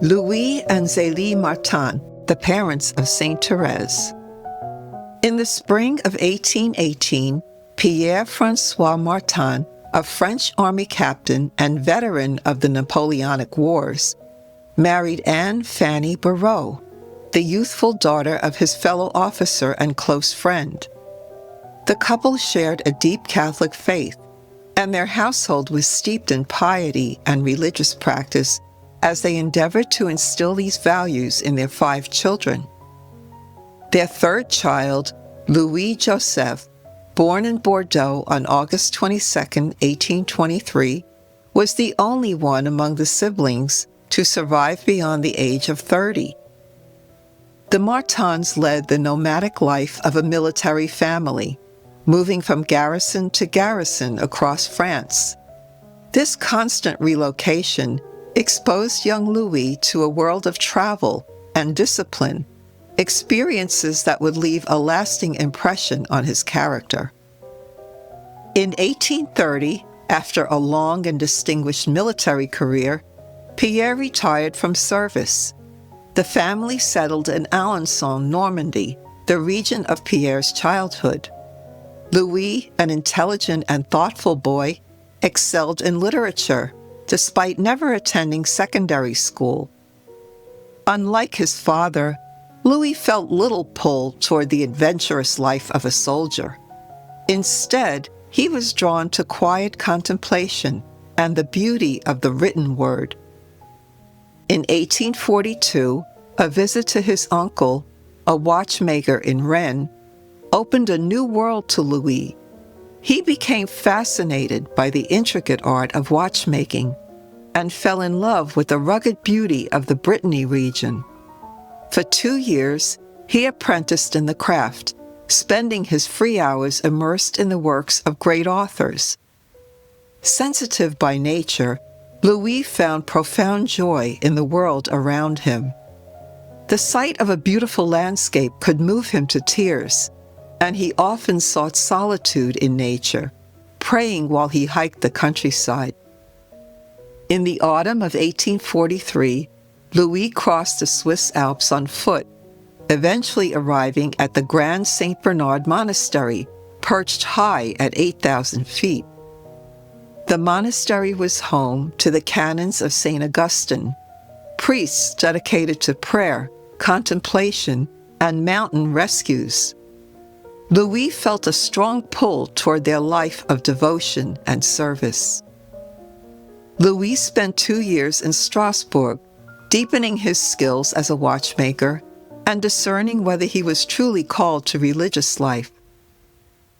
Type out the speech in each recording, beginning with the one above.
Louis and Zélie Martin, the parents of Saint Thérèse. In the spring of 1818, Pierre-François Martin, a French army captain and veteran of the Napoleonic Wars, married Anne Fanny Barrault, the youthful daughter of his fellow officer and close friend. The couple shared a deep Catholic faith, and their household was steeped in piety and religious practice as they endeavored to instill these values in their 5 children. Their third child, Louis-Joseph, born in Bordeaux on August 22, 1823, was the only one among the siblings to survive beyond the age of 30. The Martins led the nomadic life of a military family, moving from garrison to garrison across France. This constant relocation exposed young Louis to a world of travel and discipline, experiences that would leave a lasting impression on his character. In 1830, after a long and distinguished military career, Pierre retired from service. The family settled in Alençon, Normandy, the region of Pierre's childhood. Louis, an intelligent and thoughtful boy, excelled in literature, despite never attending secondary school. Unlike his father, Louis felt little pull toward the adventurous life of a soldier. Instead, he was drawn to quiet contemplation and the beauty of the written word. In 1842, a visit to his uncle, a watchmaker in Rennes, opened a new world to Louis. He became fascinated by the intricate art of watchmaking and fell in love with the rugged beauty of the Brittany region. For 2 years, he apprenticed in the craft, spending his free hours immersed in the works of great authors. Sensitive by nature, Louis found profound joy in the world around him. The sight of a beautiful landscape could move him to tears, and he often sought solitude in nature, praying while he hiked the countryside. In the autumn of 1843, Louis crossed the Swiss Alps on foot, eventually arriving at the Grand Saint Bernard Monastery, perched high at 8,000 feet. The monastery was home to the canons of St. Augustine, priests dedicated to prayer, contemplation, and mountain rescues. Louis felt a strong pull toward their life of devotion and service. Louis spent 2 years in Strasbourg, deepening his skills as a watchmaker and discerning whether he was truly called to religious life.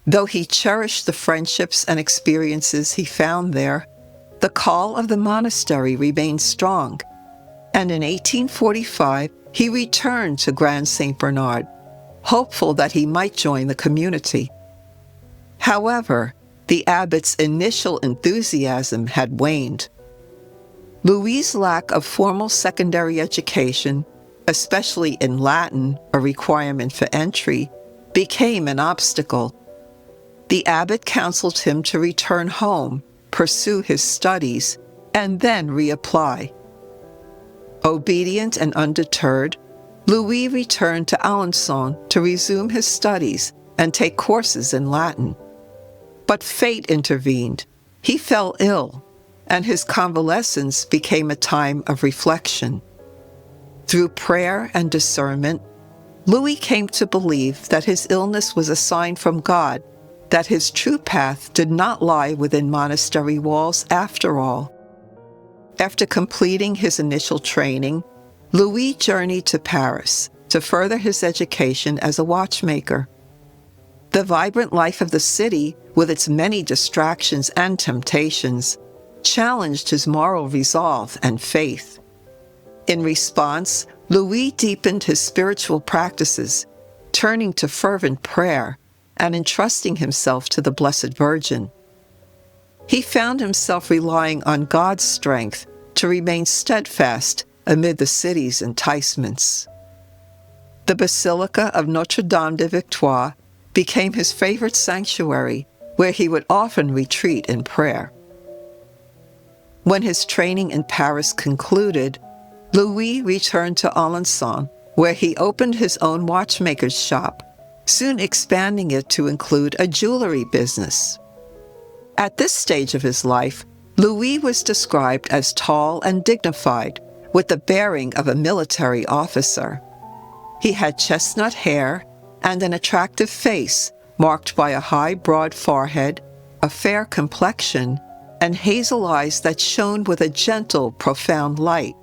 Though he cherished the friendships and experiences he found there, the call of the monastery remained strong, and in 1845 he returned to Grand Saint Bernard, hopeful that he might join the community. However, the abbot's initial enthusiasm had waned. Louis's lack of formal secondary education, especially in Latin, a requirement for entry, became an obstacle. The abbot counseled him to return home, pursue his studies, and then reapply. Obedient and undeterred, Louis returned to Alençon to resume his studies and take courses in Latin. But fate intervened. He fell ill, and his convalescence became a time of reflection. Through prayer and discernment, Louis came to believe that his illness was a sign from God, that his true path did not lie within monastery walls after all. After completing his initial training, Louis journeyed to Paris to further his education as a watchmaker. The vibrant life of the city, with its many distractions and temptations, challenged his moral resolve and faith. In response, Louis deepened his spiritual practices, turning to fervent prayer and entrusting himself to the Blessed Virgin. He found himself relying on God's strength to remain steadfast amid the city's enticements. The Basilica of Notre-Dame de Victoire became his favorite sanctuary, where he would often retreat in prayer. When his training in Paris concluded, Louis returned to Alençon, where he opened his own watchmaker's shop, soon expanding it to include a jewelry business. At this stage of his life, Louis was described as tall and dignified, with the bearing of a military officer. He had chestnut hair and an attractive face marked by a high, broad forehead, a fair complexion, and hazel eyes that shone with a gentle, profound light.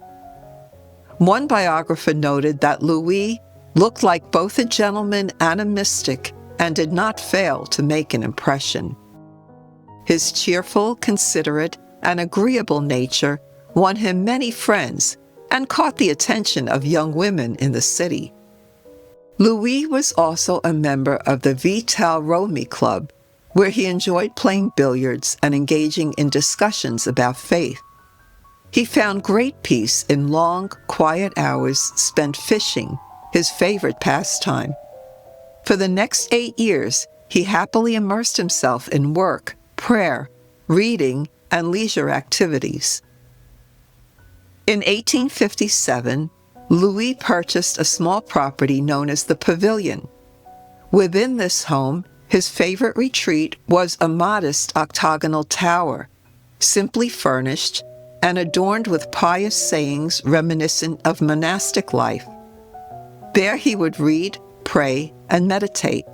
One biographer noted that Louis looked like both a gentleman and a mystic and did not fail to make an impression. His cheerful, considerate, and agreeable nature won him many friends and caught the attention of young women in the city. Louis was also a member of the Vital Romy Club, where he enjoyed playing billiards and engaging in discussions about faith. He found great peace in long, quiet hours spent fishing, his favorite pastime. For the next 8 years, he happily immersed himself in work, prayer, reading, and leisure activities. In 1857, Louis purchased a small property known as the Pavilion. Within this home, his favorite retreat was a modest octagonal tower, simply furnished and adorned with pious sayings reminiscent of monastic life. There he would read, pray, and meditate.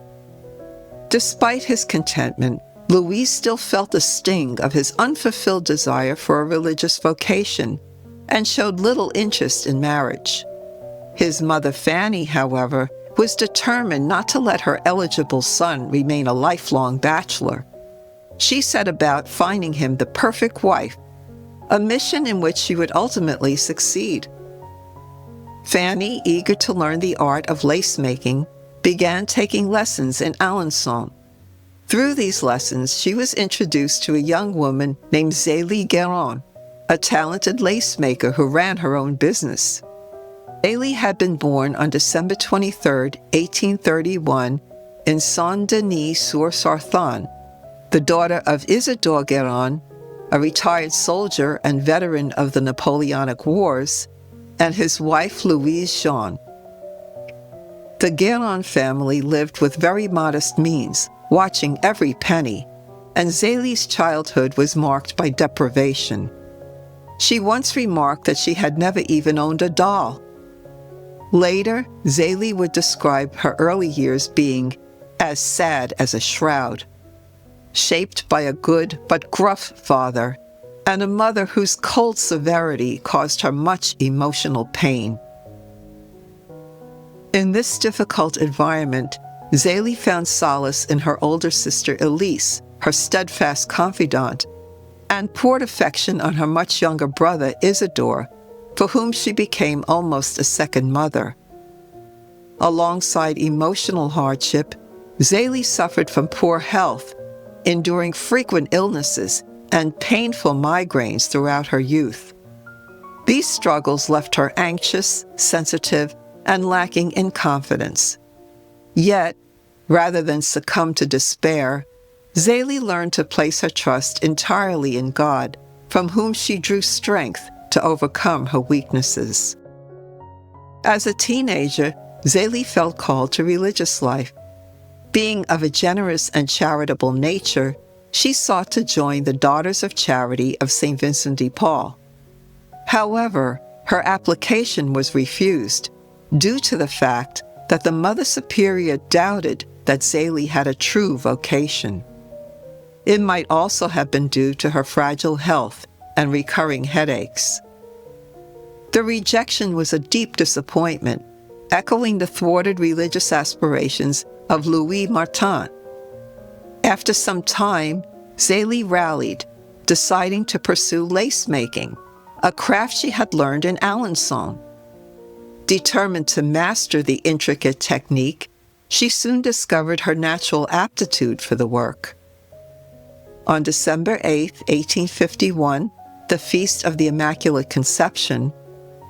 Despite his contentment, Louis still felt the sting of his unfulfilled desire for a religious vocation and showed little interest in marriage. His mother Fanny, however, was determined not to let her eligible son remain a lifelong bachelor. She set about finding him the perfect wife, a mission in which she would ultimately succeed. Fanny, eager to learn the art of lace-making, began taking lessons in Alençon. Through these lessons, she was introduced to a young woman named Zelie, a talented lace-maker who ran her own business. Zelie had been born on December 23, 1831, in Saint-Denis-sur-Sarthe, the daughter of Isidore Guérin, a retired soldier and veteran of the Napoleonic Wars, and his wife Louise Jean. The Guérin family lived with very modest means, watching every penny, and Zélie's childhood was marked by deprivation. She once remarked that she had never even owned a doll. Later, Zelie would describe her early years being as sad as a shroud, shaped by a good but gruff father, and a mother whose cold severity caused her much emotional pain. In this difficult environment, Zelie found solace in her older sister Elise, her steadfast confidant, and poured affection on her much younger brother Isidore, for whom she became almost a second mother. Alongside emotional hardship, Zelie suffered from poor health, enduring frequent illnesses and painful migraines throughout her youth. These struggles left her anxious, sensitive, and lacking in confidence. Yet, rather than succumb to despair, Zelie learned to place her trust entirely in God, from whom she drew strength to overcome her weaknesses. As a teenager, Zelie felt called to religious life. Being of a generous and charitable nature, she sought to join the Daughters of Charity of St. Vincent de Paul. However, her application was refused due to the fact that the Mother Superior doubted that Zelie had a true vocation. It might also have been due to her fragile health and recurring headaches. The rejection was a deep disappointment, echoing the thwarted religious aspirations of Louis Martin. After some time, Zelie rallied, deciding to pursue lace-making, a craft she had learned in Alençon. Determined to master the intricate technique, she soon discovered her natural aptitude for the work. On December 8, 1851, the feast of the Immaculate Conception,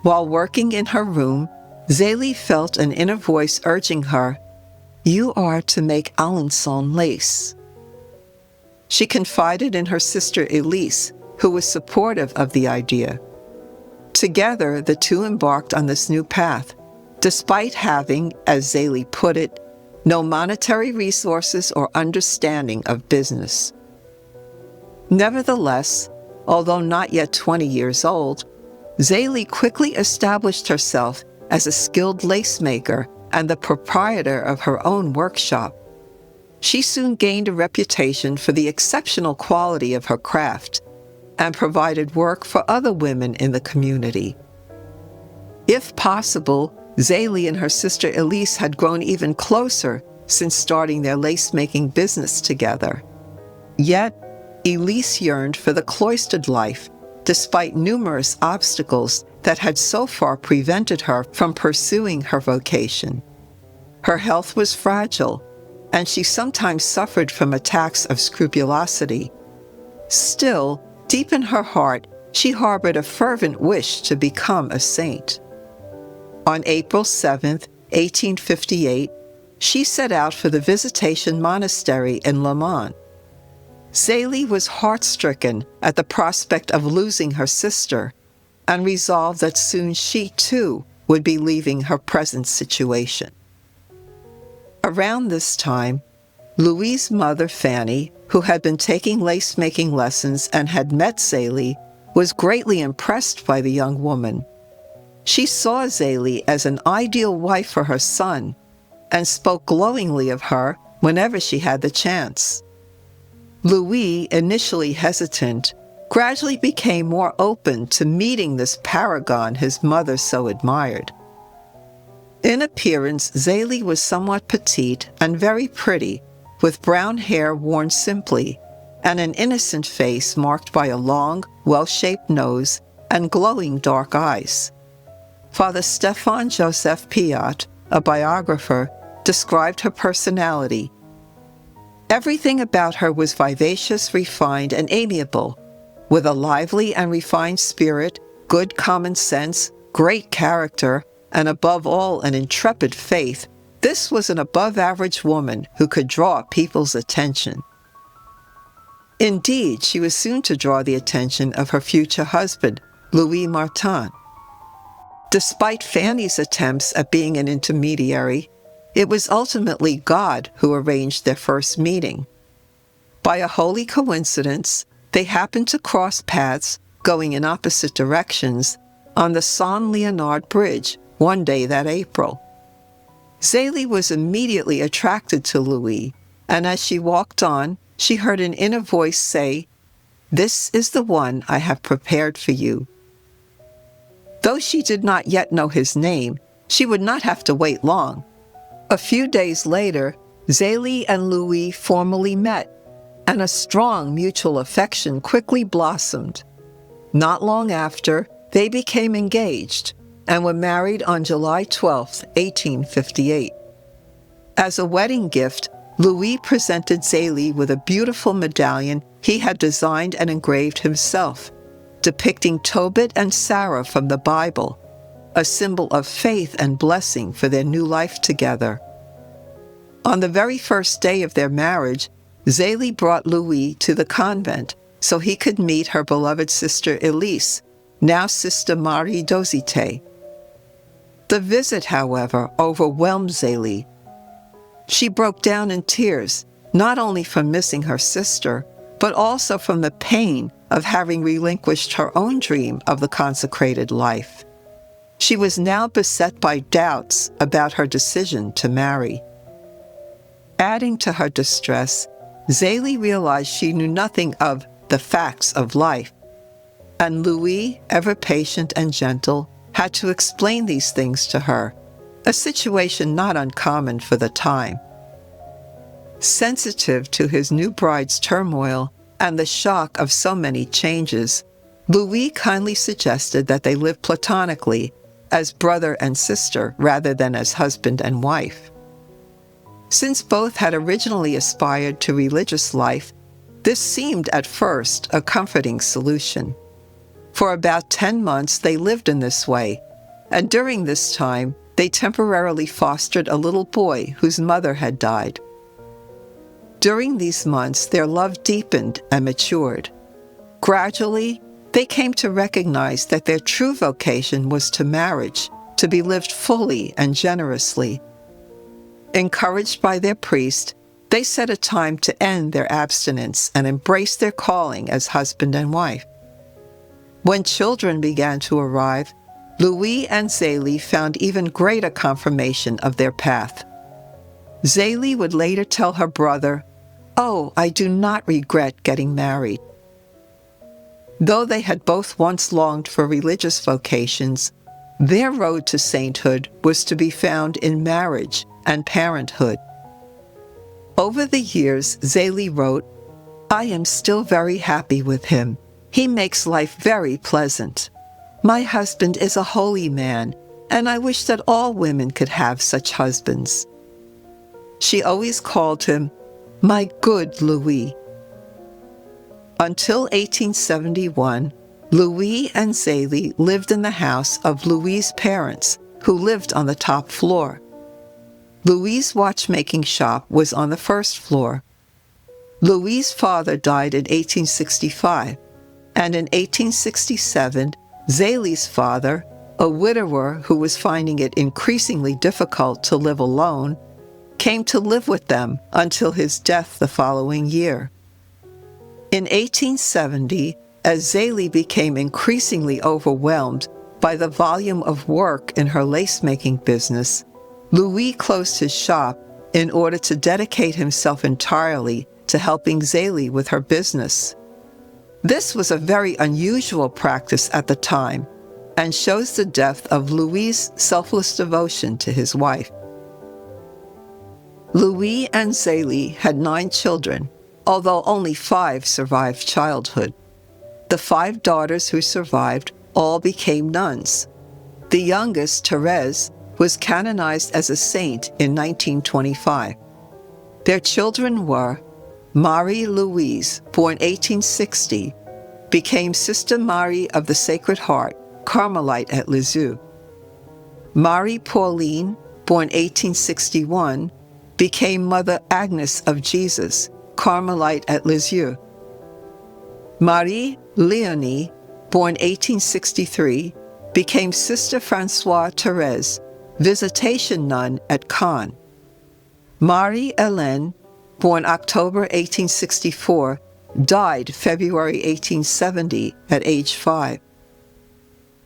while working in her room, Zelie felt an inner voice urging her, "You are to make Alençon lace." She confided in her sister Elise, who was supportive of the idea. Together, the two embarked on this new path, despite having, as Zelie put it, no monetary resources or understanding of business. Nevertheless, although not yet 20 years old, Zelie quickly established herself as a skilled lace maker and the proprietor of her own workshop. She soon gained a reputation for the exceptional quality of her craft and provided work for other women in the community. If possible, Zelie and her sister Elise had grown even closer since starting their lace-making business together. Yet, Elise yearned for the cloistered life, despite numerous obstacles that had so far prevented her from pursuing her vocation. Her health was fragile, and she sometimes suffered from attacks of scrupulosity. Still, deep in her heart, she harbored a fervent wish to become a saint. On April 7, 1858, she set out for the Visitation Monastery in Le Mans. Zelie was heart-stricken at the prospect of losing her sister and resolved that soon she, too, would be leaving her present situation. Around this time, Louis's mother, Fanny, who had been taking lace-making lessons and had met Zelie, was greatly impressed by the young woman. She saw Zelie as an ideal wife for her son and spoke glowingly of her whenever she had the chance. Louis, initially hesitant, gradually became more open to meeting this paragon his mother so admired. In appearance, Zelie was somewhat petite and very pretty, with brown hair worn simply and an innocent face marked by a long, well-shaped nose and glowing dark eyes. Father Stefan Joseph Piat, a biographer, described her personality. Everything about her was vivacious, refined, and amiable, with a lively and refined spirit, good common sense, great character, and above all, an intrepid faith. This was an above-average woman who could draw people's attention. Indeed, she was soon to draw the attention of her future husband, Louis Martin. Despite Fanny's attempts at being an intermediary, it was ultimately God who arranged their first meeting. By a holy coincidence, they happened to cross paths, going in opposite directions, on the Saint-Léonard Bridge one day that April. Zelie was immediately attracted to Louis, and as she walked on, she heard an inner voice say, "This is the one I have prepared for you." Though she did not yet know his name, she would not have to wait long. A few days later, Zelie and Louis formally met, and a strong mutual affection quickly blossomed. Not long after, they became engaged and were married on July 12, 1858. As a wedding gift, Louis presented Zelie with a beautiful medallion he had designed and engraved himself, depicting Tobit and Sarah from the Bible, a symbol of faith and blessing for their new life together. On the very first day of their marriage, Zelie brought Louis to the convent so he could meet her beloved sister Elise, now Sister Marie Dosite. The visit, however, overwhelmed Zelie. She broke down in tears, not only from missing her sister, but also from the pain of having relinquished her own dream of the consecrated life. She was now beset by doubts about her decision to marry. Adding to her distress, Zelie realized she knew nothing of the facts of life, and Louis, ever patient and gentle, had to explain these things to her, a situation not uncommon for the time. Sensitive to his new bride's turmoil and the shock of so many changes, Louis kindly suggested that they live platonically, as brother and sister rather than as husband and wife. Since both had originally aspired to religious life, this seemed at first a comforting solution. For about 10 months they lived in this way, and during this time they temporarily fostered a little boy whose mother had died. During these months their love deepened and matured. Gradually, they came to recognize that their true vocation was to marriage, to be lived fully and generously. Encouraged by their priest, they set a time to end their abstinence and embrace their calling as husband and wife. When children began to arrive, Louis and Zélie found even greater confirmation of their path. Zélie would later tell her brother, "Oh, I do not regret getting married." Though they had both once longed for religious vocations, their road to sainthood was to be found in marriage and parenthood. Over the years, Zélie wrote, "I am still very happy with him. He makes life very pleasant. My husband is a holy man, and I wish that all women could have such husbands." She always called him, "My good Louis." Until 1871, Louis and Zélie lived in the house of Louis's parents, who lived on the top floor. Louis's watchmaking shop was on the first floor. Louis's father died in 1865, and in 1867, Zélie's father, a widower who was finding it increasingly difficult to live alone, came to live with them until his death the following year. In 1870, as Zélie became increasingly overwhelmed by the volume of work in her lace-making business, Louis closed his shop in order to dedicate himself entirely to helping Zélie with her business. This was a very unusual practice at the time and shows the depth of Louis's selfless devotion to his wife. Louis and Zélie had 9 children, although only 5 survived childhood. The 5 daughters who survived all became nuns. The youngest, Thérèse, was canonized as a saint in 1925. Their children were Marie-Louise, born 1860, became Sister Marie of the Sacred Heart, Carmelite at Lisieux. Marie-Pauline, born 1861, became Mother Agnes of Jesus, Carmelite at Lisieux. Marie-Léonie, born 1863, became Sister Françoise Thérèse, Visitation Nun at Caen. Marie-Hélène, born October 1864, died February 1870 at age 5.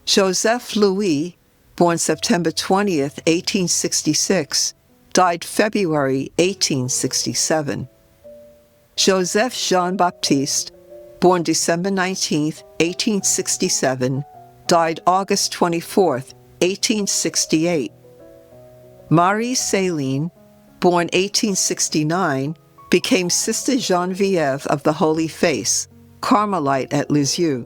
Joseph Louis, born September 20th, 1866, died February 1867. Joseph Jean-Baptiste, born December 19th, 1867, died August 24th, 1868. Marie-Céline, born 1869, became Sister Geneviève of the Holy Face, Carmelite at Lisieux.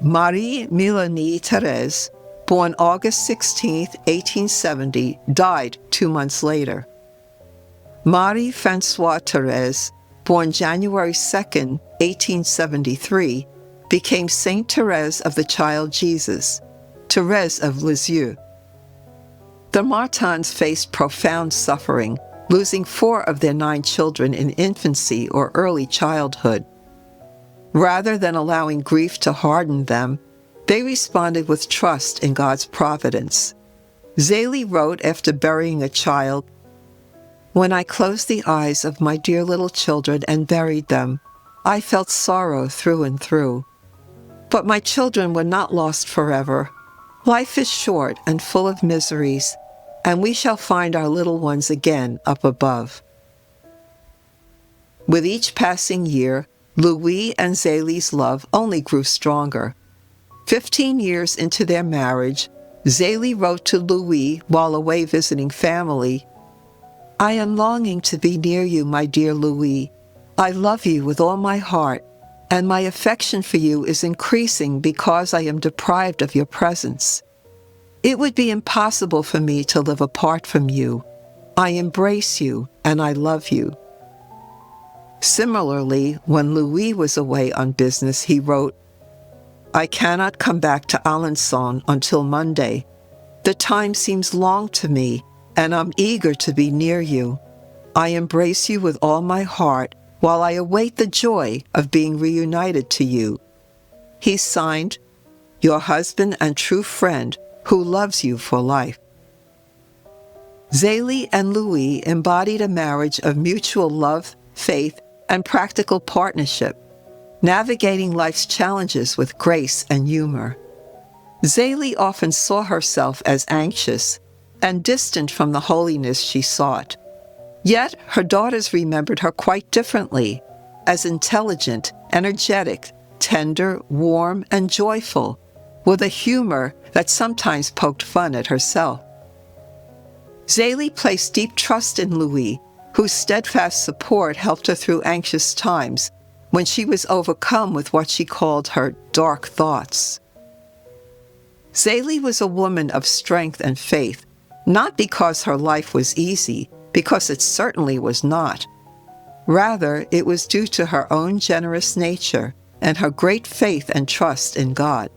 Marie-Mélanie Thérèse, born August 16, 1870, died 2 months later. Marie-Françoise Thérèse, born January 2, 1873, became Saint Thérèse of the Child Jesus, Thérèse of Lisieux. The Martins faced profound suffering, losing 4 of their 9 children in infancy or early childhood. Rather than allowing grief to harden them, they responded with trust in God's providence. Zélie wrote after burying a child, "When I closed the eyes of my dear little children and buried them, I felt sorrow through and through. But my children were not lost forever. Life is short and full of miseries, and we shall find our little ones again up above." With each passing year, Louis and Zélie's love only grew stronger. 15 years into their marriage, Zélie wrote to Louis while away visiting family, "I am longing to be near you, my dear Louis. I love you with all my heart, and my affection for you is increasing because I am deprived of your presence. It would be impossible for me to live apart from you. I embrace you, and I love you." Similarly, when Louis was away on business, he wrote, "I cannot come back to Alençon until Monday. The time seems long to me, and I'm eager to be near you. I embrace you with all my heart while I await the joy of being reunited to you. he signed, "Your husband and true friend who loves you for life." Zelie and Louis embodied a marriage of mutual love, faith, and practical partnership, navigating life's challenges with grace and humor. Zelie often saw herself as anxious and distant from the holiness she sought. Yet her daughters remembered her quite differently, as intelligent, energetic, tender, warm, and joyful, with a humor that sometimes poked fun at herself. Zelie placed deep trust in Louis, whose steadfast support helped her through anxious times when she was overcome with what she called her dark thoughts. Zelie was a woman of strength and faith, not because her life was easy, because it certainly was not. Rather, it was due to her own generous nature and her great faith and trust in God.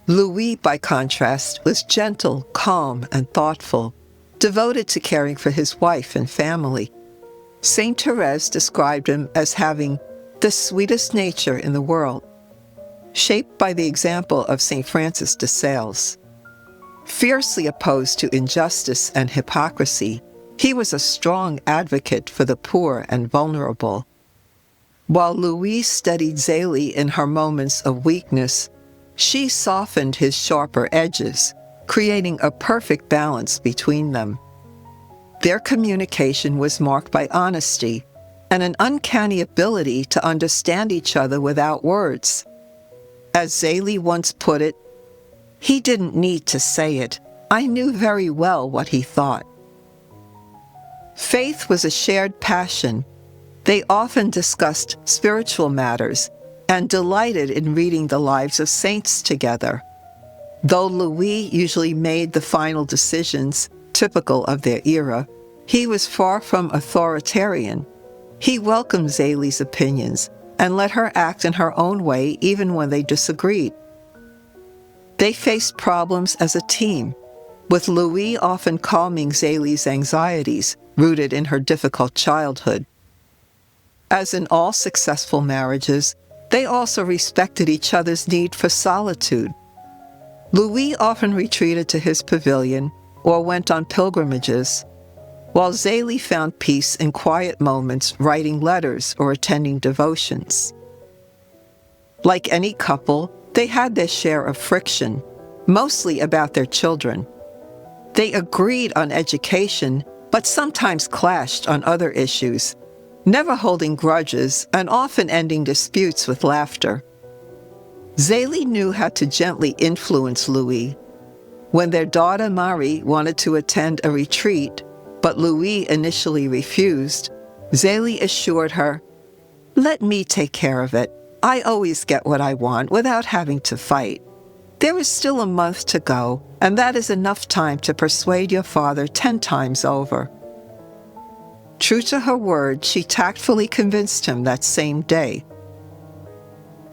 Louis, by contrast, was gentle, calm, and thoughtful, devoted to caring for his wife and family. Saint Thérèse described him as having the sweetest nature in the world, shaped by the example of Saint Francis de Sales. Fiercely opposed to injustice and hypocrisy, he was a strong advocate for the poor and vulnerable. While Louis studied Zelie in her moments of weakness, she softened his sharper edges, creating a perfect balance between them. Their communication was marked by honesty and an uncanny ability to understand each other without words. As Zelie once put it, "He didn't need to say it. I knew very well what he thought." Faith was a shared passion. They often discussed spiritual matters and delighted in reading the lives of saints together. Though Louis usually made the final decisions, typical of their era, he was far from authoritarian. He welcomed Zelie's opinions and let her act in her own way even when they disagreed. They faced problems as a team, with Louis often calming Zelie's anxieties rooted in her difficult childhood. As in all successful marriages, they also respected each other's need for solitude. Louis often retreated to his pavilion or went on pilgrimages, while Zelie found peace in quiet moments writing letters or attending devotions. Like any couple, they had their share of friction, mostly about their children. They agreed on education, but sometimes clashed on other issues, never holding grudges and often ending disputes with laughter. Zelie knew how to gently influence Louis. When their daughter Marie wanted to attend a retreat, but Louis initially refused, Zelie assured her, "Let me take care of it. I always get what I want without having to fight. There is still a month to go, and that is enough time to persuade your father 10 times over." True to her word, she tactfully convinced him that same day.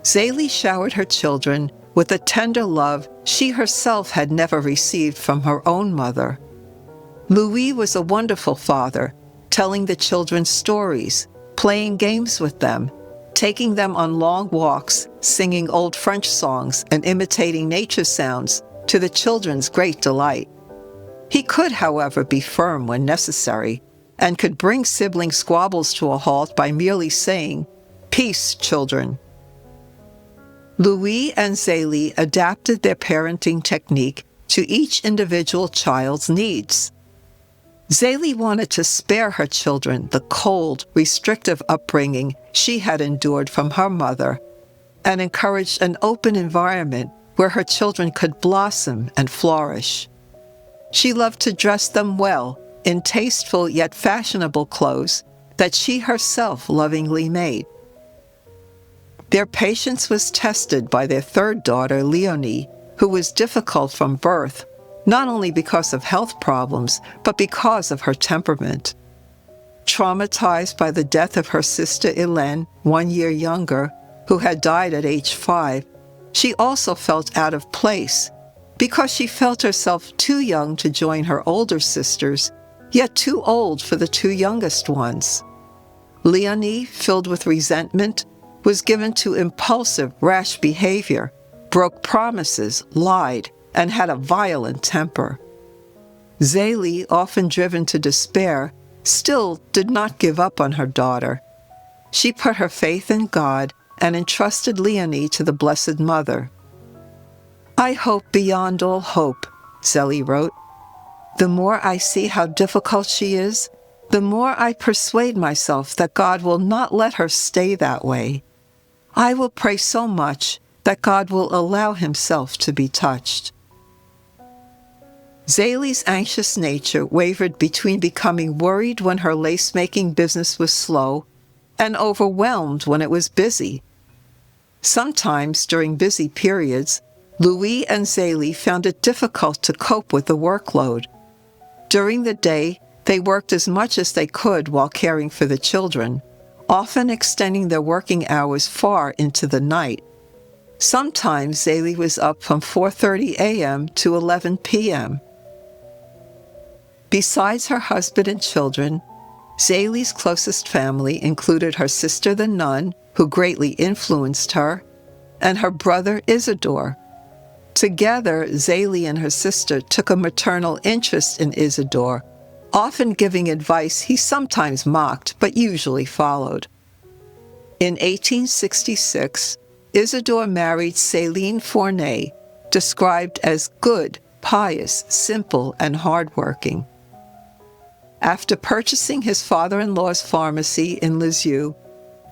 Zelie showered her children with a tender love she herself had never received from her own mother. Louis was a wonderful father, telling the children stories, playing games with them, taking them on long walks, singing old French songs, and imitating nature sounds to the children's great delight. He could, however, be firm when necessary, and could bring sibling squabbles to a halt by merely saying, "Peace, children." Louis and Zelie adapted their parenting technique to each individual child's needs. Zelie wanted to spare her children the cold, restrictive upbringing she had endured from her mother, and encouraged an open environment where her children could blossom and flourish. She loved to dress them well in tasteful yet fashionable clothes that she herself lovingly made. Their patience was tested by their third daughter, Léonie, who was difficult from birth, not only because of health problems, but because of her temperament. Traumatized by the death of her sister Hélène, 1 year younger, who had died at age 5, she also felt out of place because she felt herself too young to join her older sisters, yet too old for the 2 youngest ones. Léonie, filled with resentment, was given to impulsive, rash behavior, broke promises, lied, and had a violent temper. Zelie, often driven to despair, still did not give up on her daughter. She put her faith in God and entrusted Leonie to the Blessed Mother. "I hope beyond all hope," Zelie wrote. "The more I see how difficult she is, the more I persuade myself that God will not let her stay that way. I will pray so much that God will allow himself to be touched." Zelie's anxious nature wavered between becoming worried when her lace-making business was slow and overwhelmed when it was busy. Sometimes, during busy periods, Louis and Zélie found it difficult to cope with the workload. During the day, they worked as much as they could while caring for the children, often extending their working hours far into the night. Sometimes Zelie was up from 4:30 a.m. to 11 p.m. Besides her husband and children, Zélie's closest family included her sister the nun, who greatly influenced her, and her brother Isidore. Together, Zelie and her sister took a maternal interest in Isidore, often giving advice he sometimes mocked but usually followed. In 1866, Isidore married Céline Fournay, described as good, pious, simple, and hardworking. After purchasing his father-in-law's pharmacy in Lisieux,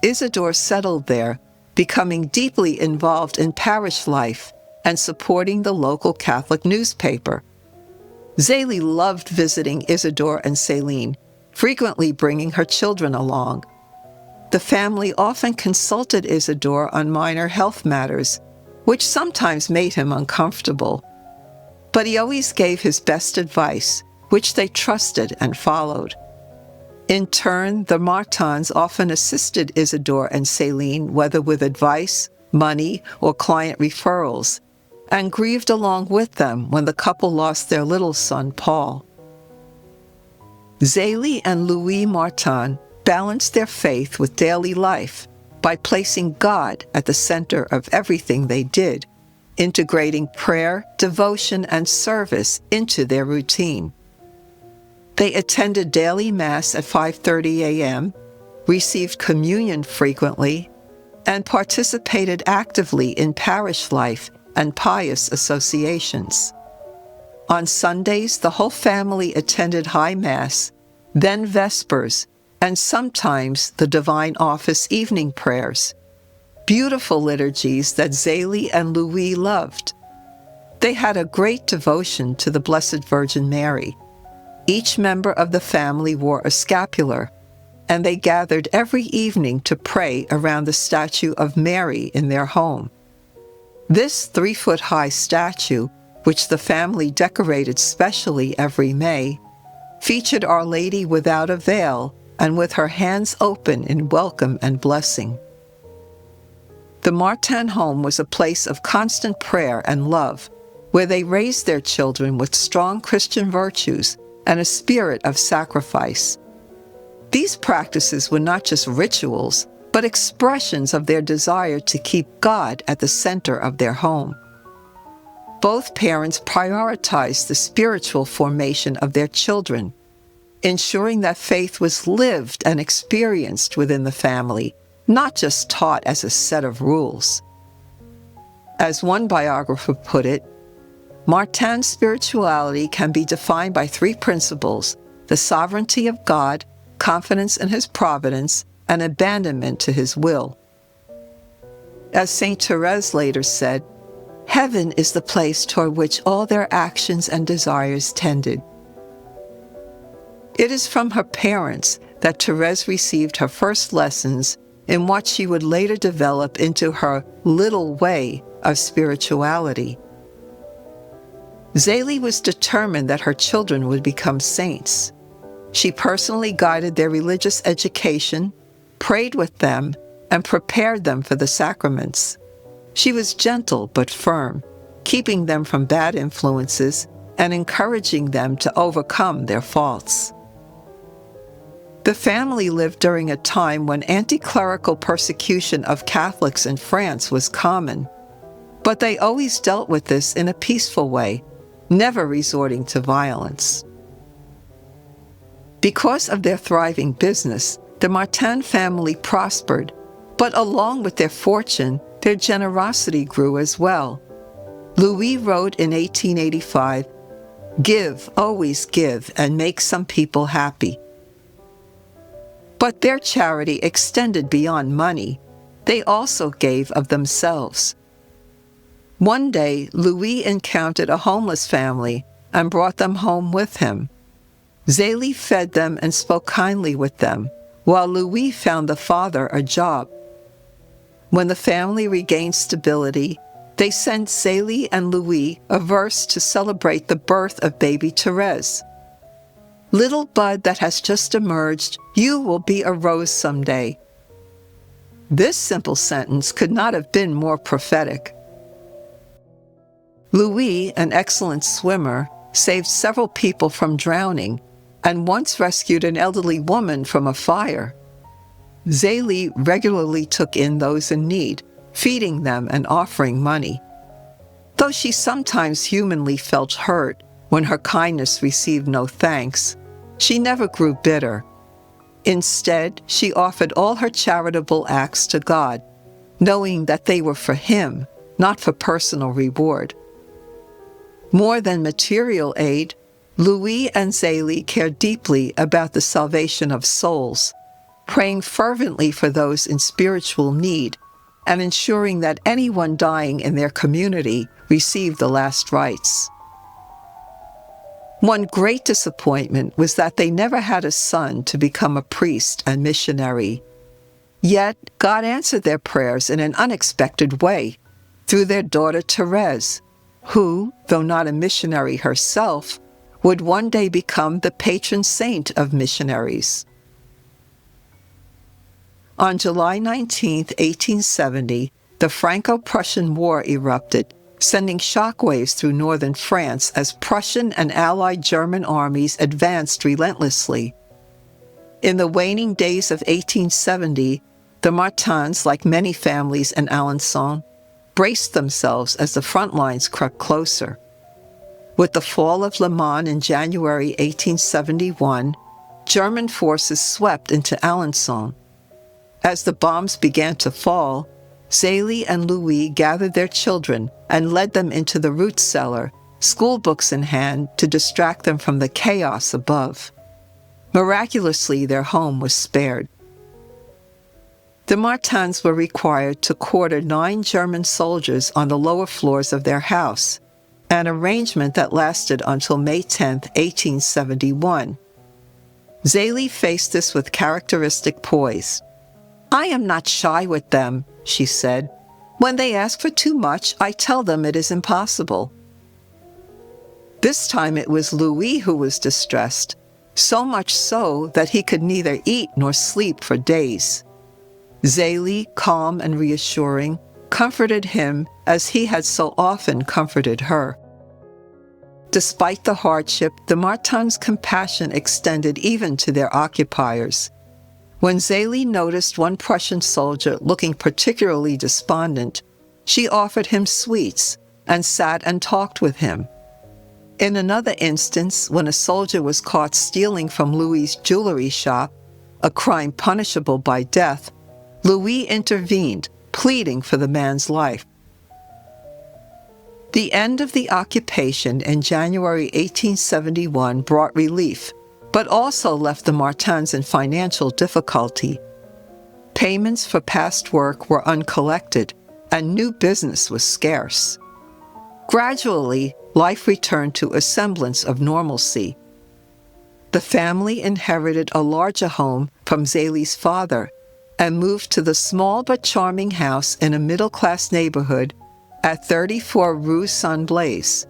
Isidore settled there, becoming deeply involved in parish life and supporting the local Catholic newspaper. Zelie loved visiting Isidore and Céline, frequently bringing her children along. The family often consulted Isidore on minor health matters, which sometimes made him uncomfortable. But he always gave his best advice, which they trusted and followed. In turn, the Martins often assisted Isidore and Céline, whether with advice, money, or client referrals, and grieved along with them when the couple lost their little son, Paul. Zélie and Louis Martin balanced their faith with daily life by placing God at the center of everything they did, integrating prayer, devotion, and service into their routine. They attended daily Mass at 5:30 a.m., received communion frequently, and participated actively in parish life and pious associations. On Sundays, the whole family attended High Mass, then Vespers, and sometimes the Divine Office evening prayers, beautiful liturgies that Zélie and Louis loved. They had a great devotion to the Blessed Virgin Mary. Each member of the family wore a scapular, and they gathered every evening to pray around the statue of Mary in their home. This 3-foot-high statue, which the family decorated specially every May, featured Our Lady without a veil and with her hands open in welcome and blessing. The Martin home was a place of constant prayer and love, where they raised their children with strong Christian virtues and a spirit of sacrifice. These practices were not just rituals, but expressions of their desire to keep God at the center of their home. Both parents prioritized the spiritual formation of their children, ensuring that faith was lived and experienced within the family, not just taught as a set of rules. As one biographer put it, Martin's spirituality can be defined by 3 principles: the sovereignty of God, confidence in his providence, and abandonment to his will. As Saint Thérèse later said, "Heaven is the place toward which all their actions and desires tended." It is from her parents that Thérèse received her first lessons in what she would later develop into her little way of spirituality. Zélie was determined that her children would become saints. She personally guided their religious education, prayed with them, and prepared them for the sacraments. She was gentle but firm, keeping them from bad influences and encouraging them to overcome their faults. The family lived during a time when anti-clerical persecution of Catholics in France was common, but they always dealt with this in a peaceful way, never resorting to violence. Because of their thriving business, the Martin family prospered, but along with their fortune, their generosity grew as well. Louis wrote in 1885, "Give, always give, and make some people happy." But their charity extended beyond money. They also gave of themselves. One day, Louis encountered a homeless family and brought them home with him. Zelie fed them and spoke kindly with them, while Louis found the father a job. When the family regained stability, they sent Zelie and Louis a verse to celebrate the birth of baby Thérèse. "Little bud that has just emerged, you will be a rose someday." This simple sentence could not have been more prophetic. Louis, an excellent swimmer, saved several people from drowning and once rescued an elderly woman from a fire. Zelie regularly took in those in need, feeding them and offering money. Though she sometimes humanly felt hurt when her kindness received no thanks, she never grew bitter. Instead, she offered all her charitable acts to God, knowing that they were for Him, not for personal reward. More than material aid, Louis and Zelie cared deeply about the salvation of souls, praying fervently for those in spiritual need and ensuring that anyone dying in their community received the last rites. One great disappointment was that they never had a son to become a priest and missionary. Yet, God answered their prayers in an unexpected way through their daughter Thérèse, who, though not a missionary herself, would one day become the patron saint of missionaries. On July 19, 1870, the Franco-Prussian War erupted, sending shockwaves through northern France as Prussian and Allied German armies advanced relentlessly. In the waning days of 1870, the Martins, like many families in Alençon, braced themselves as the front lines crept closer. With the fall of Le Mans in January 1871, German forces swept into Alençon. As the bombs began to fall, Zelie and Louis gathered their children and led them into the root cellar, school books in hand, to distract them from the chaos above. Miraculously, their home was spared. The Martins were required to quarter 9 German soldiers on the lower floors of their house, an arrangement that lasted until May 10, 1871. Zelie faced this with characteristic poise. "I am not shy with them," she said. "When they ask for too much, I tell them it is impossible." This time it was Louis who was distressed, so much so that he could neither eat nor sleep for days. Zelie, calm and reassuring, comforted him as he had so often comforted her. Despite the hardship, the Martins' compassion extended even to their occupiers. When Zelie noticed one Prussian soldier looking particularly despondent, she offered him sweets and sat and talked with him. In another instance, when a soldier was caught stealing from Louis's jewelry shop, a crime punishable by death, Louis intervened, pleading for the man's life. The end of the occupation in January 1871 brought relief, but also left the Martins in financial difficulty. Payments for past work were uncollected, and new business was scarce. Gradually, life returned to a semblance of normalcy. The family inherited a larger home from Zelie's father and moved to the small but charming house in a middle-class neighborhood at 34 Rue Saint-Blaise.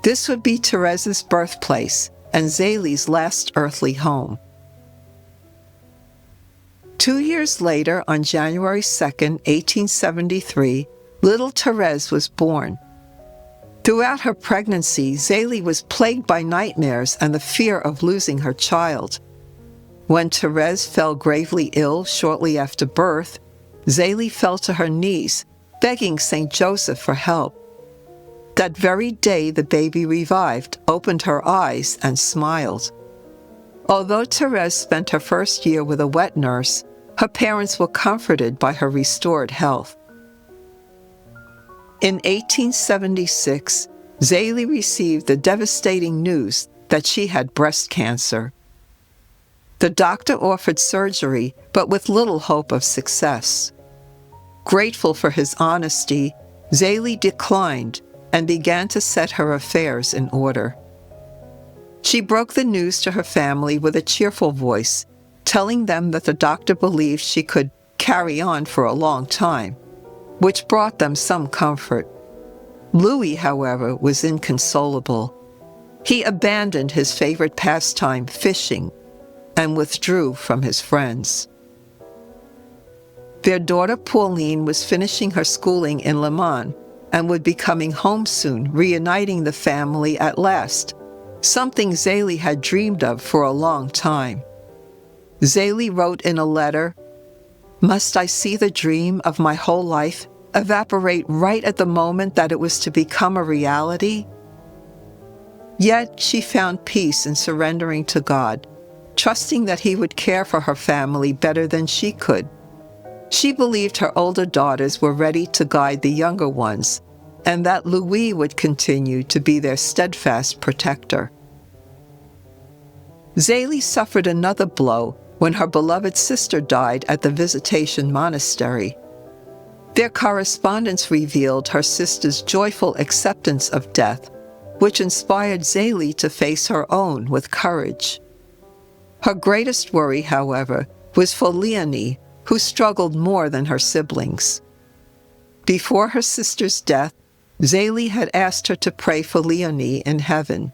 This would be Thérèse's birthplace and Zelie's last earthly home. 2 years later, on January 2, 1873, little Thérèse was born. Throughout her pregnancy, Zelie was plagued by nightmares and the fear of losing her child. When Thérèse fell gravely ill shortly after birth, Zelie fell to her knees, begging Saint Joseph for help. That very day the baby revived, opened her eyes, and smiled. Although Thérèse spent her first year with a wet nurse, her parents were comforted by her restored health. In 1876, Zelie received the devastating news that she had breast cancer. The doctor offered surgery, but with little hope of success. Grateful for his honesty, Zelie declined and began to set her affairs in order. She broke the news to her family with a cheerful voice, telling them that the doctor believed she could carry on for a long time, which brought them some comfort. Louis, however, was inconsolable. He abandoned his favorite pastime, fishing, and withdrew from his friends. Their daughter Pauline was finishing her schooling in Le Mans and would be coming home soon, reuniting the family at last, something Zelie had dreamed of for a long time. Zelie wrote in a letter, "Must I see the dream of my whole life evaporate right at the moment that it was to become a reality?" Yet she found peace in surrendering to God, trusting that He would care for her family better than she could. She believed her older daughters were ready to guide the younger ones, and that Louis would continue to be their steadfast protector. Zelie suffered another blow when her beloved sister died at the Visitation Monastery. Their correspondence revealed her sister's joyful acceptance of death, which inspired Zelie to face her own with courage. Her greatest worry, however, was for Léonie, who struggled more than her siblings. Before her sister's death, Zelie had asked her to pray for Léonie in heaven.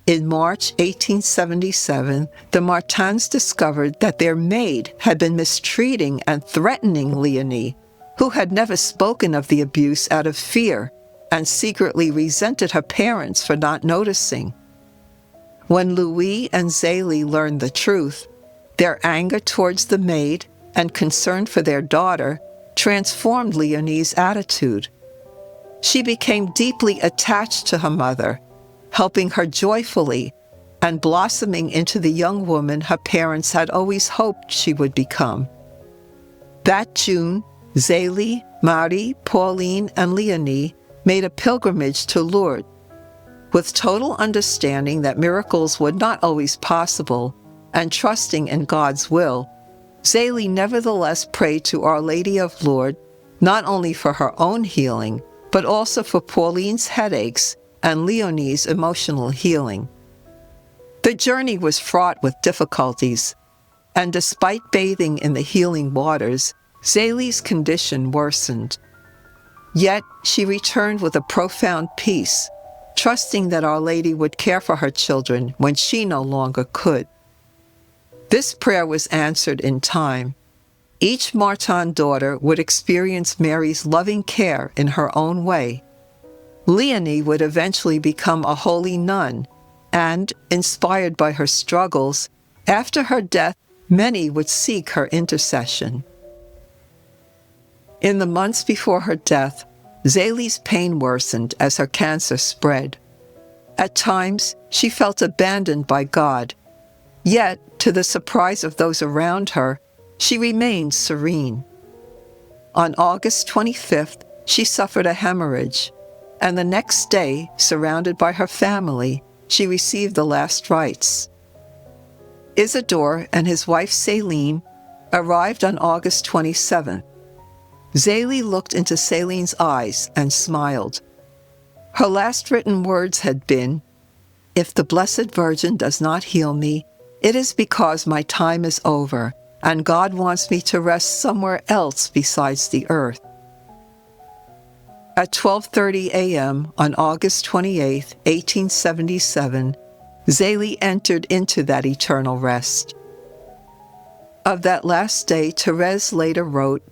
In March 1877, the Martins discovered that their maid had been mistreating and threatening Léonie, who had never spoken of the abuse out of fear and secretly resented her parents for not noticing. When Louis and Zélie learned the truth, their anger towards the maid and concern for their daughter transformed Léonie's attitude. She became deeply attached to her mother, helping her joyfully and blossoming into the young woman her parents had always hoped she would become. That June, Zélie, Marie, Pauline, and Léonie made a pilgrimage to Lourdes. With total understanding that miracles were not always possible and trusting in God's will, Zélie nevertheless prayed to Our Lady of Lourdes not only for her own healing, but also for Pauline's headaches and Léonie's emotional healing. The journey was fraught with difficulties, and despite bathing in the healing waters, Zélie's condition worsened. Yet she returned with a profound peace, trusting that Our Lady would care for her children when she no longer could. This prayer was answered in time. Each Martin daughter would experience Mary's loving care in her own way. Léonie would eventually become a holy nun, and, inspired by her struggles, after her death, many would seek her intercession. In the months before her death, Zélie's pain worsened as her cancer spread. At times, she felt abandoned by God. Yet, to the surprise of those around her, she remained serene. On August 25th, she suffered a hemorrhage, and the next day, surrounded by her family, she received the last rites. Isidore and his wife Céline arrived on August 27th. Zélie looked into Céline's eyes and smiled. Her last written words had been, "If the Blessed Virgin does not heal me, it is because my time is over, and God wants me to rest somewhere else besides the earth." At 12:30 a.m. on August 28, 1877, Zélie entered into that eternal rest. Of that last day, Thérèse later wrote,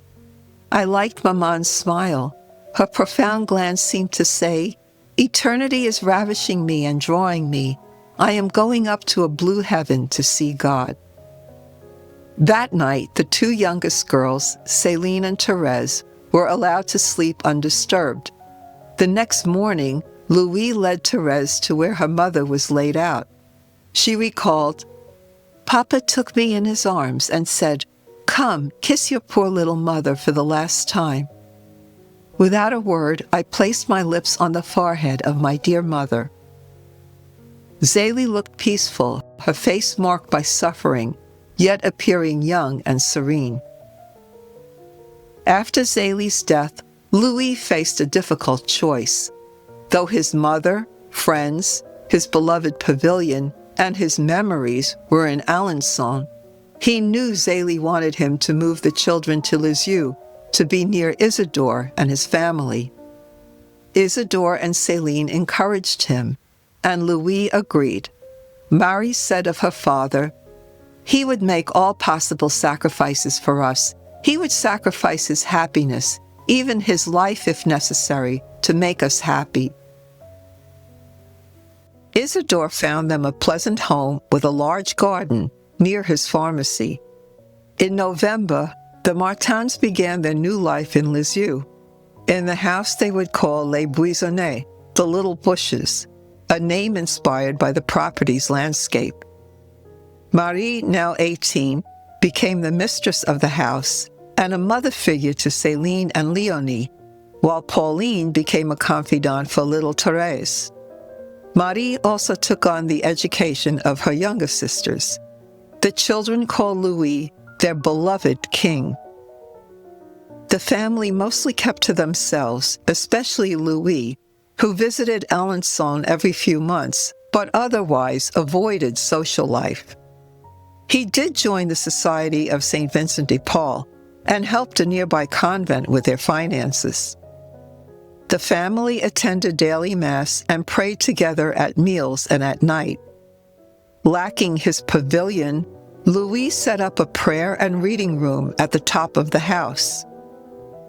"I liked Maman's smile. Her profound glance seemed to say, 'Eternity is ravishing me and drawing me. I am going up to a blue heaven to see God." That night, the two youngest girls, Zelie and Thérèse, were allowed to sleep undisturbed. The next morning, Louis led Thérèse to where her mother was laid out. She recalled, "Papa took me in his arms and said, 'Come, kiss your poor little mother for the last time.' Without a word, I placed my lips on the forehead of my dear mother." Zelie looked peaceful, her face marked by suffering, yet appearing young and serene. After Zelie's death, Louis faced a difficult choice. Though his mother, friends, his beloved pavilion, and his memories were in Alençon, he knew Zelie wanted him to move the children to Lisieux to be near Isidore and his family. Isidore and Céline encouraged him, and Louis agreed. Marie said of her father, "He would make all possible sacrifices for us. He would sacrifice his happiness, even his life if necessary, to make us happy." Isidore found them a pleasant home with a large garden near his pharmacy. In November, the Martins began their new life in Lisieux, in the house they would call Les Buissonnets, the Little Bushes, a name inspired by the property's landscape. Marie, now 18, became the mistress of the house and a mother figure to Céline and Léonie, while Pauline became a confidant for little Thérèse. Marie also took on the education of her younger sisters. The children called Louis their beloved king. The family mostly kept to themselves, especially Louis, who visited Alençon every few months, but otherwise avoided social life. He did join the Society of St. Vincent de Paul and helped a nearby convent with their finances. The family attended daily mass and prayed together at meals and at night. Lacking his pavilion, Louis set up a prayer and reading room at the top of the house.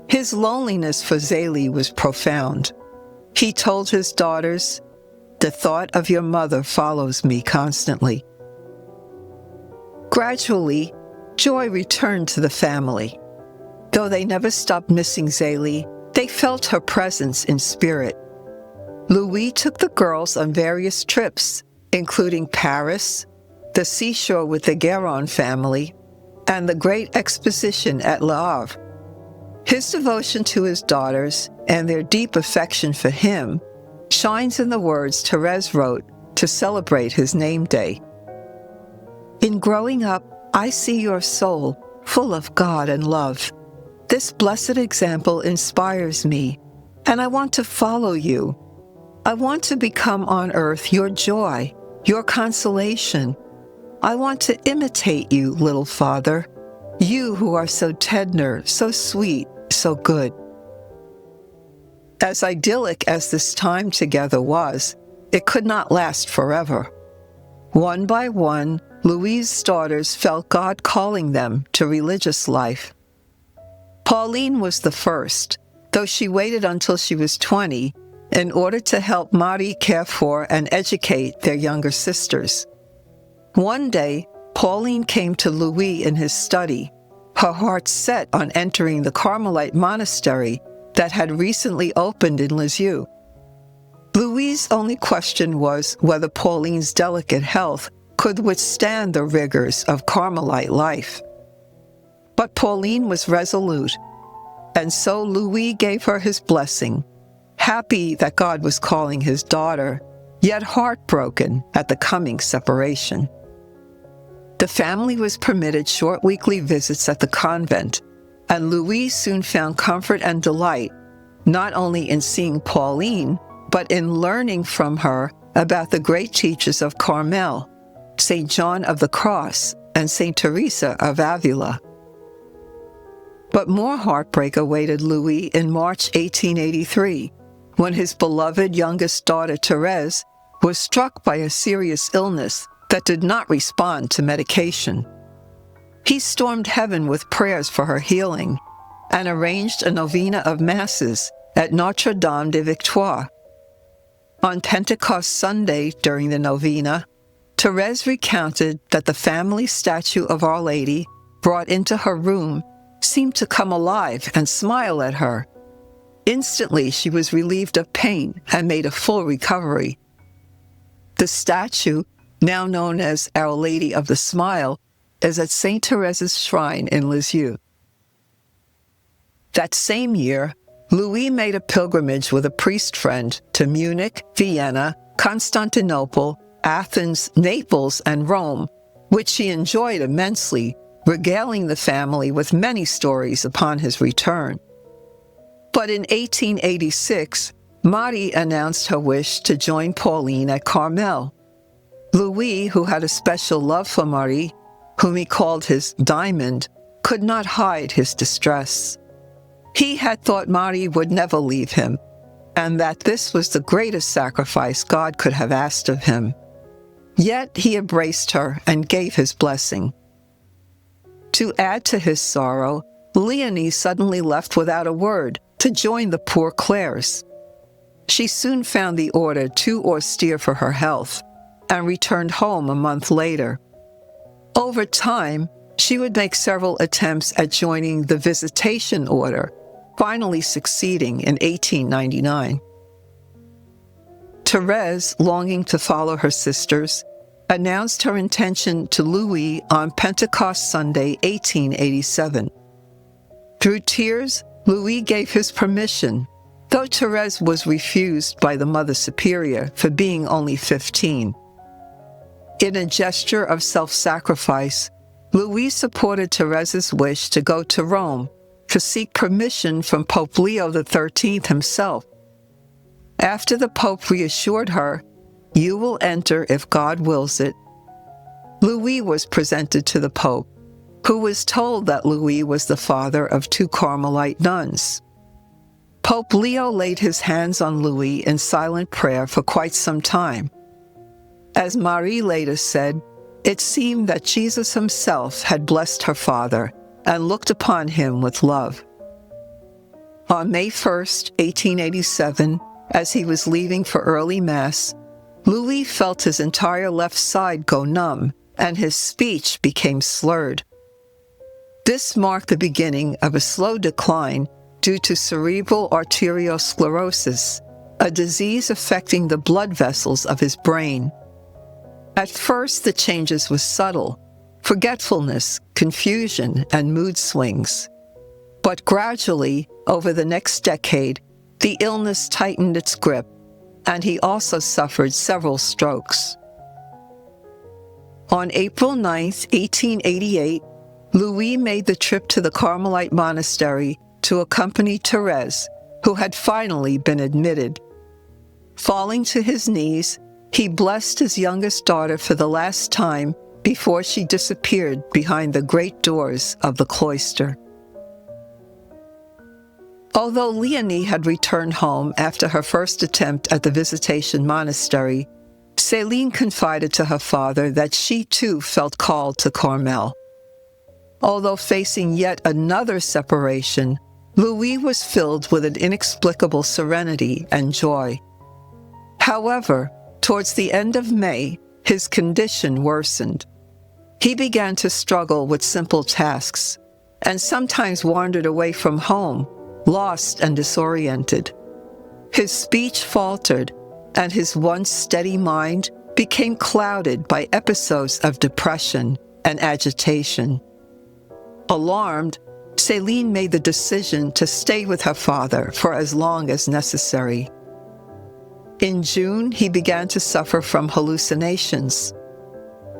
His loneliness for Zelie was profound. He told his daughters, "The thought of your mother follows me constantly." Gradually, joy returned to the family. Though they never stopped missing Zelie, they felt her presence in spirit. Louis took the girls on various trips, including Paris, the seashore with the Guérin family, and the Great Exposition at Le Havre. His devotion to his daughters and their deep affection for him shines in the words Thérèse wrote to celebrate his name day. "In growing up, I see your soul full of God and love. This blessed example inspires me, and I want to follow you. I want to become on earth your joy, your consolation. I want to imitate you, little Father, you who are so tender, so sweet, so good." As idyllic as this time together was, it could not last forever. One by one, Louis's daughters felt God calling them to religious life. Pauline was the first, though she waited until she was 20 in order to help Marie care for and educate their younger sisters. One day, Pauline came to Louis in his study, her heart set on entering the Carmelite monastery that had recently opened in Lisieux. Louis's only question was whether Pauline's delicate health could withstand the rigors of Carmelite life. But Pauline was resolute, and so Louis gave her his blessing, happy that God was calling his daughter, yet heartbroken at the coming separation. The family was permitted short weekly visits at the convent, and Louis soon found comfort and delight, not only in seeing Pauline, but in learning from her about the great teachers of Carmel, St. John of the Cross, and St. Theresa of Avila. But more heartbreak awaited Louis in March 1883, when his beloved youngest daughter, Thérèse, was struck by a serious illness that did not respond to medication. He stormed heaven with prayers for her healing and arranged a novena of masses at Notre-Dame de Victoire. On Pentecost Sunday during the novena, Thérèse recounted that the family statue of Our Lady, brought into her room, seemed to come alive and smile at her. Instantly, she was relieved of pain and made a full recovery. The statue, now known as Our Lady of the Smile, is at St. Therese's shrine in Lisieux. That same year, Louis made a pilgrimage with a priest friend to Munich, Vienna, Constantinople, Athens, Naples, and Rome, which he enjoyed immensely, regaling the family with many stories upon his return. But in 1886, Marie announced her wish to join Pauline at Carmel. Louis, who had a special love for Marie, whom he called his diamond, could not hide his distress. He had thought Marie would never leave him, and that this was the greatest sacrifice God could have asked of him. Yet he embraced her and gave his blessing. To add to his sorrow, Léonie suddenly left without a word to join the poor Clares. She soon found the order too austere for her health and returned home a month later. Over time, she would make several attempts at joining the Visitation Order, finally succeeding in 1899. Thérèse, longing to follow her sisters, announced her intention to Louis on Pentecost Sunday, 1887. Through tears, Louis gave his permission, though Thérèse was refused by the Mother Superior for being only 15. In a gesture of self-sacrifice, Louis supported Thérèse's wish to go to Rome to seek permission from Pope Leo XIII himself. After the Pope reassured her, "You will enter if God wills it," Louis was presented to the Pope, who was told that Louis was the father of 2 Carmelite nuns. Pope Leo laid his hands on Louis in silent prayer for quite some time. As Marie later said, it seemed that Jesus himself had blessed her father and looked upon him with love. On May 1st, 1887, as he was leaving for early Mass, Louis felt his entire left side go numb and his speech became slurred. This marked the beginning of a slow decline due to cerebral arteriosclerosis, a disease affecting the blood vessels of his brain. At first, the changes were subtle: forgetfulness, confusion, and mood swings. But gradually, over the next decade, the illness tightened its grip, and he also suffered several strokes. On April 9, 1888, Louis made the trip to the Carmelite monastery to accompany Thérèse, who had finally been admitted. Falling to his knees, he blessed his youngest daughter for the last time before she disappeared behind the great doors of the cloister. Although Léonie had returned home after her first attempt at the Visitation Monastery, Céline confided to her father that she too felt called to Carmel. Although facing yet another separation, Louis was filled with an inexplicable serenity and joy. However, towards the end of May, his condition worsened. He began to struggle with simple tasks, and sometimes wandered away from home, lost and disoriented. His speech faltered, and his once steady mind became clouded by episodes of depression and agitation. Alarmed, Céline made the decision to stay with her father for as long as necessary. In June, he began to suffer from hallucinations.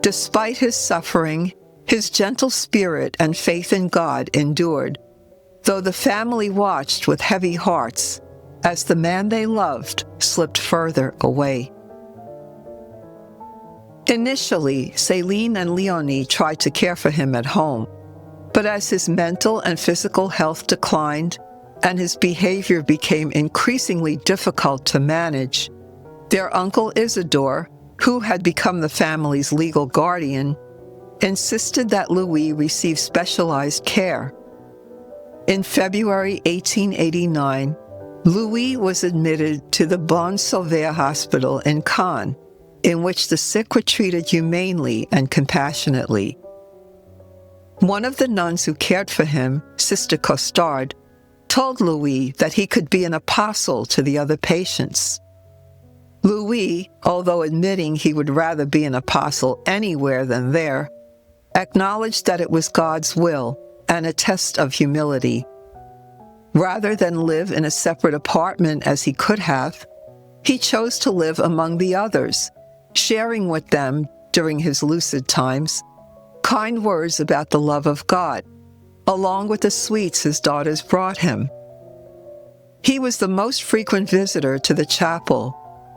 Despite his suffering, his gentle spirit and faith in God endured, though the family watched with heavy hearts as the man they loved slipped further away. Initially, Céline and Léonie tried to care for him at home, but as his mental and physical health declined and his behavior became increasingly difficult to manage, their uncle Isidore, who had become the family's legal guardian, insisted that Louis receive specialized care. In February 1889, Louis was admitted to the Bon Sauveur Hospital in Caen, in which the sick were treated humanely and compassionately. One of the nuns who cared for him, Sister Costard, told Louis that he could be an apostle to the other patients. Louis, although admitting he would rather be an apostle anywhere than there, acknowledged that it was God's will and a test of humility. Rather than live in a separate apartment as he could have, he chose to live among the others, sharing with them, during his lucid times, kind words about the love of God, along with the sweets his daughters brought him. He was the most frequent visitor to the chapel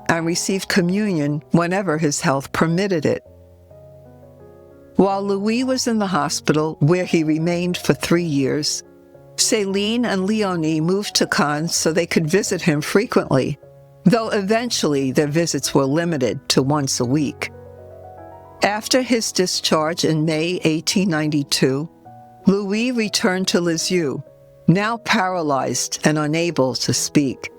and received communion whenever his health permitted it. While Louis was in the hospital, where he remained for 3 years, Zelie and Leonie moved to Cannes so they could visit him frequently, though eventually their visits were limited to once a week. After his discharge in May 1892, Louis returned to Lisieux, now paralyzed and unable to speak.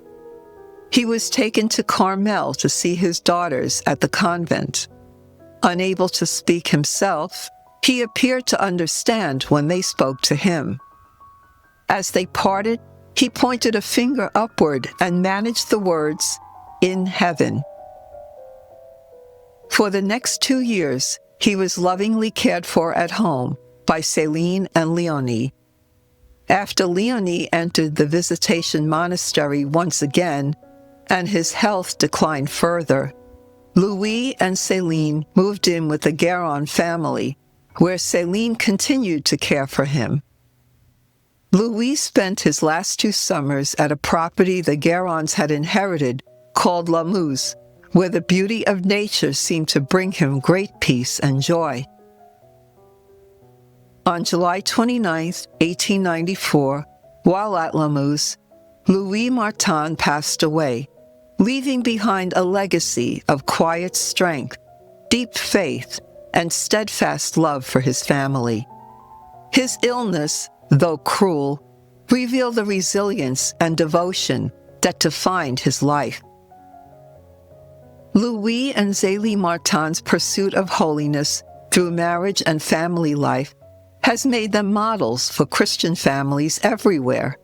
He was taken to Carmel to see his daughters at the convent. Unable to speak himself, he appeared to understand when they spoke to him. As they parted, he pointed a finger upward and managed the words, "In heaven." For the next 2 years, he was lovingly cared for at home by Zelie and Leonie. After Leonie entered the Visitation Monastery once again, and his health declined further, Louis and Zelie moved in with the Guérin family, where Zelie continued to care for him. Louis spent his last 2 summers at a property the Guérins had inherited called La Muse, where the beauty of nature seemed to bring him great peace and joy. On July 29, 1894, while at La Muse, Louis Martin passed away, leaving behind a legacy of quiet strength, deep faith, and steadfast love for his family. His illness, though cruel, revealed the resilience and devotion that defined his life. Louis and Zélie Martin's pursuit of holiness through marriage and family life has made them models for Christian families everywhere.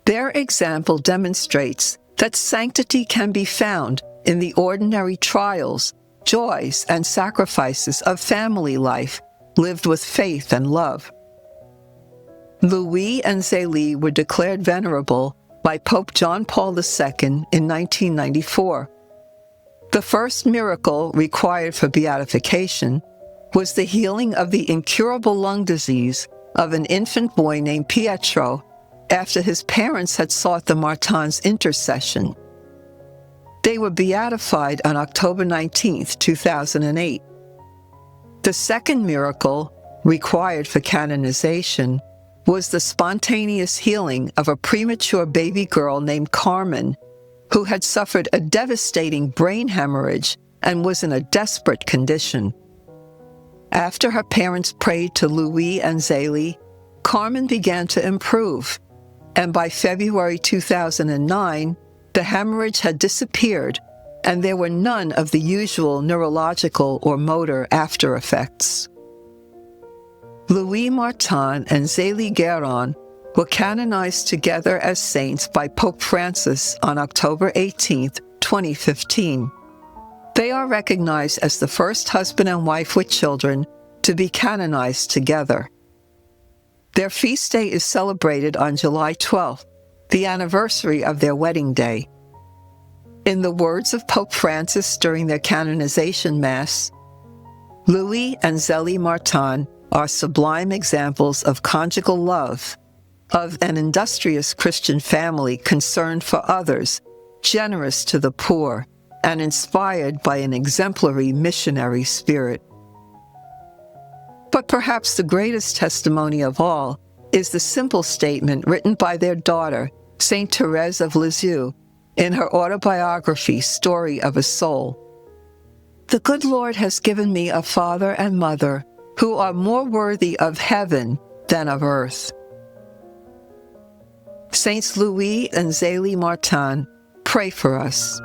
Their example demonstrates that sanctity can be found in the ordinary trials, joys, and sacrifices of family life lived with faith and love. Louis and Zélie were declared venerable by Pope John Paul II in 1994. The first miracle required for beatification was the healing of the incurable lung disease of an infant boy named Pietro after his parents had sought the Martins' intercession. They were beatified on October 19, 2008. The second miracle, required for canonization, was the spontaneous healing of a premature baby girl named Carmen, who had suffered a devastating brain hemorrhage and was in a desperate condition. After her parents prayed to Louis and Zélie, Carmen began to improve, and by February 2009, the hemorrhage had disappeared, and there were none of the usual neurological or motor after effects. Louis Martin and Zélie Guérin were canonized together as saints by Pope Francis on October 18, 2015. They are recognized as the first husband and wife with children to be canonized together. Their feast day is celebrated on July 12th, the anniversary of their wedding day. In the words of Pope Francis during their canonization Mass, Louis and Zélie Martin are sublime examples of conjugal love, of an industrious Christian family concerned for others, generous to the poor, and inspired by an exemplary missionary spirit. But perhaps the greatest testimony of all is the simple statement written by their daughter, Saint Thérèse of Lisieux, in her autobiography, Story of a Soul. "The good Lord has given me a father and mother who are more worthy of heaven than of earth." Saints Louis and Zélie Martin, pray for us.